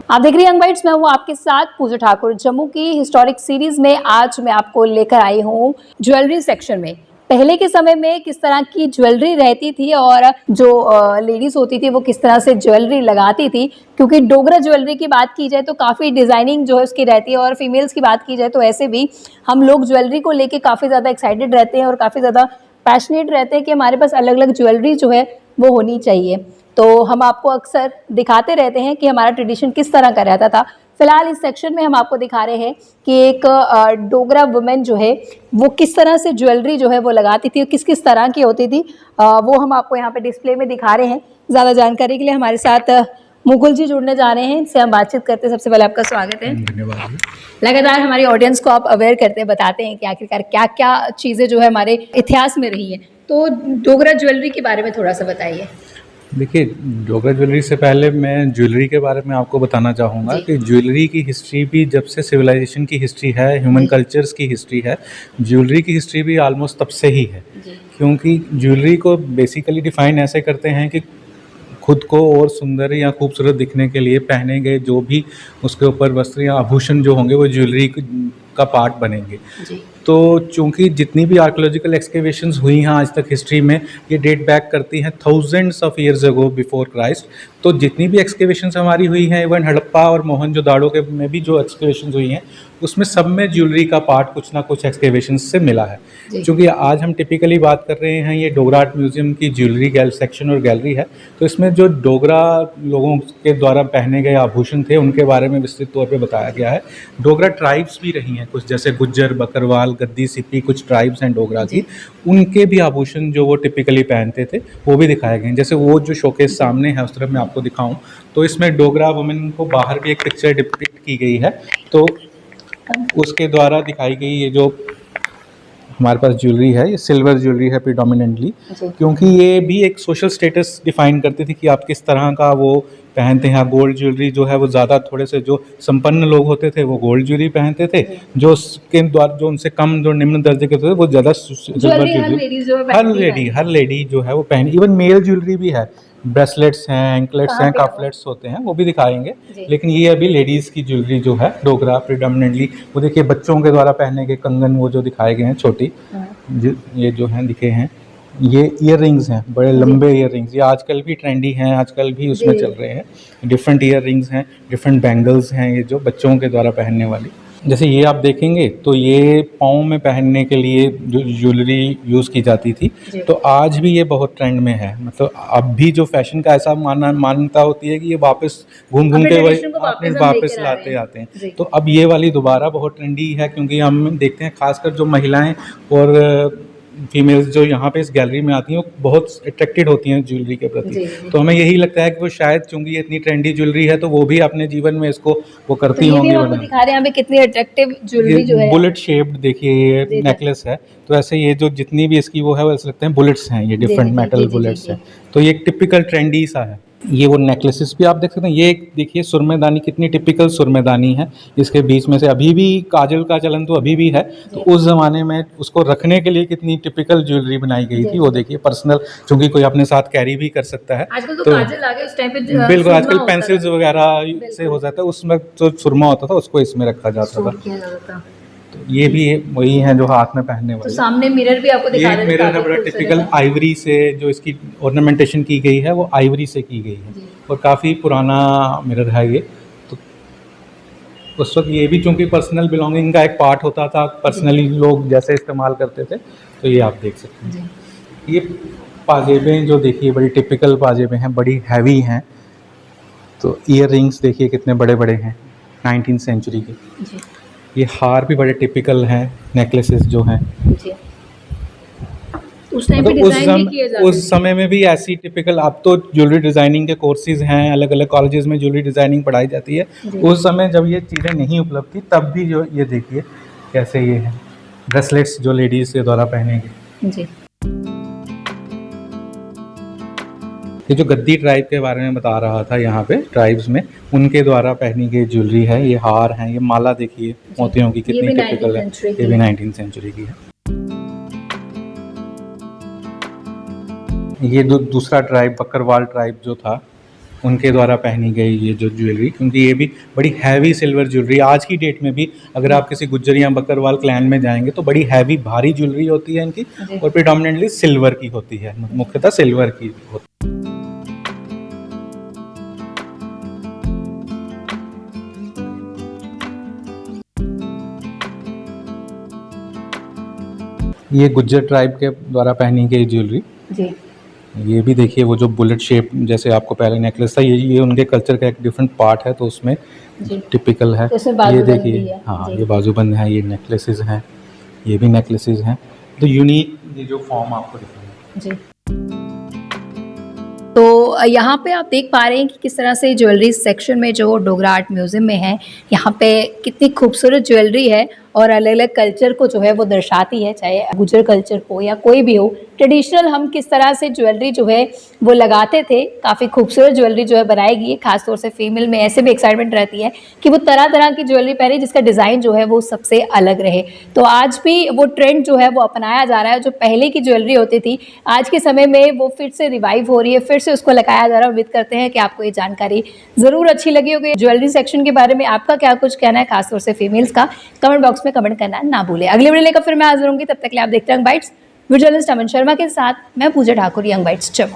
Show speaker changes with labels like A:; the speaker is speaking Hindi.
A: आप देख रही हैं यंग बाइट्स, मैं हूँ आपके साथ पूजा ठाकुर। जम्मू की हिस्टोरिक सीरीज में आज मैं आपको लेकर आई हूँ ज्वेलरी सेक्शन में। पहले के समय में किस तरह की ज्वेलरी रहती थी और जो लेडीज होती थी वो किस तरह से ज्वेलरी लगाती थी, क्योंकि डोगरा ज्वेलरी की बात की जाए तो काफ़ी डिज़ाइनिंग जो है उसकी रहती है, और फीमेल्स की बात की जाए तो ऐसे भी हम लोग ज्वेलरी को लेके काफ़ी ज़्यादा एक्साइटेड रहते हैं और काफ़ी ज़्यादा पैशनेट रहते हैं कि हमारे पास अलग अलग ज्वेलरी जो है वो होनी चाहिए। तो हम आपको अक्सर दिखाते रहते हैं कि हमारा ट्रेडिशन किस तरह का रहता था। फिलहाल इस सेक्शन में हम आपको दिखा रहे हैं कि एक डोगरा वुमेन जो है वो किस तरह से ज्वेलरी जो है वो लगाती थी और किस किस तरह की होती थी, वो हम आपको यहाँ पे डिस्प्ले में दिखा रहे हैं। ज़्यादा जानकारी के लिए हमारे साथ मुकुल जी जुड़ने जा रहे हैं, इनसे हम बातचीत करते हैं। सबसे पहले आपका स्वागत है।
B: धन्यवाद।
A: लगातार हमारी ऑडियंस को आप अवेयर करते हैं, बताते हैं कि आखिरकार क्या क्या चीज़ें जो है हमारे इतिहास में रही हैं। तो डोगरा ज्वेलरी के बारे में थोड़ा सा बताइए।
B: देखिए, डोगरा ज्वेलरी से पहले मैं ज्वेलरी के बारे में आपको बताना चाहूँगा कि ज्वेलरी की हिस्ट्री भी जब से सिविलाइजेशन की हिस्ट्री है, ह्यूमन कल्चर्स की हिस्ट्री है, ज्वेलरी की हिस्ट्री भी ऑलमोस्ट तब से ही है। क्योंकि ज्वेलरी को बेसिकली डिफ़ाइन ऐसे करते हैं कि खुद को और सुंदर या खूबसूरत दिखने के लिए पहने गए जो भी उसके ऊपर वस्त्र या आभूषण जो होंगे वो ज्वेलरी का पार्ट बनेंगे। तो चूंकि जितनी भी आर्कोलॉजिकल एक्सकेवेशंस हुई हैं आज तक हिस्ट्री में, ये डेट बैक करती हैं thousands of years ago before Christ. तो जितनी भी एक्सकेवेशंस हमारी हुई हैं, इवन हड़प्पा और मोहनजोदाड़ो के में भी जो एक्सकेवेशंस हुई हैं उसमें सब में ज्वेलरी का पार्ट कुछ ना कुछ एक्सकेवेशंस से मिला है। क्योंकि आज हम टिपिकली बात कर रहे हैं ये डोगरा आर्ट म्यूजियम की ज्वेलरी सेक्शन और गैलरी है, तो इसमें जो डोगरा लोगों के द्वारा पहने गए आभूषण थे उनके बारे में विस्तृत तौर पे बताया गया है। डोगरा ट्राइब्स भी रही हैं कुछ, जैसे गुज्जर, बकरवाल, गद्दी, सिप्पी, कुछ ट्राइब्स हैं डोगरा की, उनके भी आभूषण जो वो टिपिकली पहनते थे वो भी दिखाए गए हैं। जैसे वो जो शोकेस सामने है उस तरफ मैं आपको दिखाऊं तो इसमें डोगरा वुमेन को बाहर भी एक पिक्चर डिपिक्ट की गई है, तो उसके द्वारा दिखाई गई ये जो हमारे पास ज्वेलरी है, ये सिल्वर ज्वेलरी है प्रिडोमिनेंटली, क्योंकि ये भी एक सोशल स्टेटस डिफाइन करती थी कि आप किस तरह का वो पहनते हैं। गोल्ड ज्वेलरी जो है वो ज़्यादा थोड़े से जो संपन्न लोग होते थे वो गोल्ड ज्वेलरी पहनते थे, जो उसके द्वारा जो उनसे कम जो निम्न दर्जे के थे वो ज़्यादा सिल्वर ज्वेलरी हर लेडी जो है वो पहनी। इवन मेल ज्वेलरी भी है, ब्रेसलेट्स हैं, एंकलेट्स हैं, काफलेट्स होते हैं, वो भी दिखाएंगे। लेकिन ये अभी लेडीज़ की ज्वेलरी जो है डोगरा प्रिडोमिनेंटली, वो देखिए बच्चों के द्वारा पहने के कंगन वो जो दिखाए गए हैं छोटी, ये जो हैं दिखे हैं, ये ईयर रिंग्स हैं, बड़े लंबे ईयर रिंग्स, ये आजकल भी ट्रेंडी हैं, आजकल भी उसमें चल रहे हैं। डिफरेंट ईयर रिंग्स हैं, डिफरेंट बैंगल्स हैं, ये जो बच्चों के द्वारा पहनने वाली। जैसे ये आप देखेंगे तो ये पाँव में पहनने के लिए जो ज्वेलरी यूज़ की जाती थी, तो आज भी ये बहुत ट्रेंड में है। मतलब अब भी जो फैशन का ऐसा मान्यता होती है कि ये वापस घूम घूम के वही वापस लाते आते हैं। तो अब ये वाली दोबारा बहुत ट्रेंडी है, क्योंकि हम देखते हैं खासकर जो महिलाएं और फीमेल्स जो यहाँ पे इस गैलरी में आती हैं वो बहुत अट्रैक्टेड होती हैं ज्वेलरी के प्रति। तो हमें यही लगता है कि वो शायद चूंकि ये इतनी ट्रेंडी ज्वेलरी है तो वो भी अपने जीवन में इसको वो करती होंगी।
A: तो ये दिखा रहे हैं यहाँ पे कितनी अट्रैक्टिव ज्वेलरी जो है,
B: बुलेट शेप्ड देखिए ये नेकलेस है, तो ऐसे ये जो जितनी भी इसकी वो है वो ऐसे लगते हैं बुलेट्स हैं, ये डिफरेंट मेटल बुलेट्स हैं। तो ये एक टिपिकल ट्रेंडी सा है। ये वो नेकलेसेस भी आप देख सकते हैं, ये देखिए सुरमेदानी कितनी टिपिकल सुरमेदानी है, इसके बीच में से अभी भी काजल का चलन तो अभी भी है, तो उस ज़माने में उसको रखने के लिए कितनी टिपिकल ज्वेलरी बनाई गई थी वो देखिए। पर्सनल चूँकि कोई अपने साथ कैरी भी कर सकता है,
A: आजकल तो काजल आ गए, उस टाइम पे
B: बिल्कुल आजकल पेंसिल्स वगैरह से हो जाता है, उसमें जो सुरमा होता था उसको इसमें रखा जाता था। तो ये भी वही है जो हाथ में पहनने वाले।
A: तो सामने मिरर भी आपको दिखा रहे हैं,
B: मिरर है बड़ा टिपिकल आइवरी से, जो इसकी ऑर्नामेंटेशन की गई है वो आइवरी से की गई है और काफ़ी पुराना मिरर है ये। तो उस वक्त ये भी चूँकि पर्सनल बिलोंगिंग का एक पार्ट होता था, पर्सनली लोग जैसे इस्तेमाल करते थे, तो ये आप देख सकते हैं। ये पाजेबें जो देखिए बड़ी टिपिकल पाजेबें हैं, बड़ी हैवी हैं। तो ईयर रिंग्स देखिए कितने बड़े बड़े हैं 19th सेंचुरी के। ये हार भी बड़े टिपिकल हैं, नेकलेसेस जो हैं
A: उस टाइम पे डिजाइन भी किए जाते थे।
B: उस समय में भी ऐसी टिपिकल, अब तो ज्वेलरी डिज़ाइनिंग के कोर्सेज हैं, अलग अलग कॉलेजेस में ज्वेलरी डिज़ाइनिंग पढ़ाई जाती है। उस समय जब ये चीज़ें नहीं उपलब्ध थी तब भी जो ये देखिए कैसे ये हैं ब्रेसलेट्स जो लेडीज़ के द्वारा पहनेंगे। ये जो गद्दी ट्राइब के बारे में बता रहा था, यहाँ पे ट्राइब्स में उनके द्वारा पहनी गई ज्वेलरी है, ये हार हैं, ये माला देखिए मोतियों की कितनी टिपिकल है, ये भी 19th सेंचुरी की है। ये दूसरा ट्राइब बकरवाल ट्राइब जो था उनके द्वारा पहनी गई ये जो ज्वेलरी, क्योंकि ये भी बड़ी हैवी सिल्वर ज्वेलरी आज की डेट में भी अगर आप किसी गुज्जर या बकरवाल क्लैन में जाएंगे तो बड़ी हैवी भारी ज्वेलरी होती है इनकी,
A: जी।
B: और प्रिडोमिनेंटली सिल्वर की होती है, मुख्यतः सिल्वर की होती है। ये गुज्जर ट्राइब के द्वारा पहनी गई ज्वेलरी,
A: जी
B: ये भी देखिए वो जो बुलेट शेप जैसे आपको पहले नेकलेस था, ये उनके कल्चर का एक डिफरेंट पार्ट है, तो उसमें
A: जी
B: टिपिकल है।
A: तो इसमें
B: ये
A: बाजूबंद भी
B: देखिए,
A: है।
B: हाँ
A: जी।
B: ये बाजूबंद है, ये नेकलेसेस हैं, ये भी नेकलेसेस हैं, तो यूनिक ये जो फॉर्म आपको दिखेंगे।
A: जी तो यहाँ पे आप देख पा रहे हैं कि किस तरह से ज्वेलरी सेक्शन में जो डोगरा आर्ट म्यूजियम में है, यहाँ पे कितनी खूबसूरत ज्वेलरी है और अलग अलग कल्चर को जो है वो दर्शाती है, चाहे गुजर कल्चर हो या कोई भी हो। ट्रेडिशनल हम किस तरह से ज्वेलरी जो है वो लगाते थे, काफ़ी खूबसूरत ज्वेलरी जो है बनाई गई है, खासतौर से फीमेल में ऐसे भी एक्साइटमेंट रहती है कि वो तरह तरह की ज्वेलरी पहने जिसका डिज़ाइन जो है वो सबसे अलग रहे। तो आज भी वो ट्रेंड जो है वो अपनाया जा रहा है, जो पहले की ज्वेलरी होती थी आज के समय में वो फिर से रिवाइव हो रही है, फिर से उसको लगाया जा रहा है। उम्मीद करते हैं कि आपको ये जानकारी ज़रूर अच्छी लगी होगी। ज्वेलरी सेक्शन के बारे में आपका क्या कुछ कहना है, खासतौर से फीमेल्स का, कमेंट बॉक्स में कमेंट करना ना भूलें। अगले वीडियो लेकर फिर मैं हाजिर होंगी, तब तक के लिए आप देखते हैं यंग बाइट्स, वीडियो जर्नलिस्ट अमन शर्मा के साथ मैं पूजा ठाकुर, यंग बाइट्स जम्मू।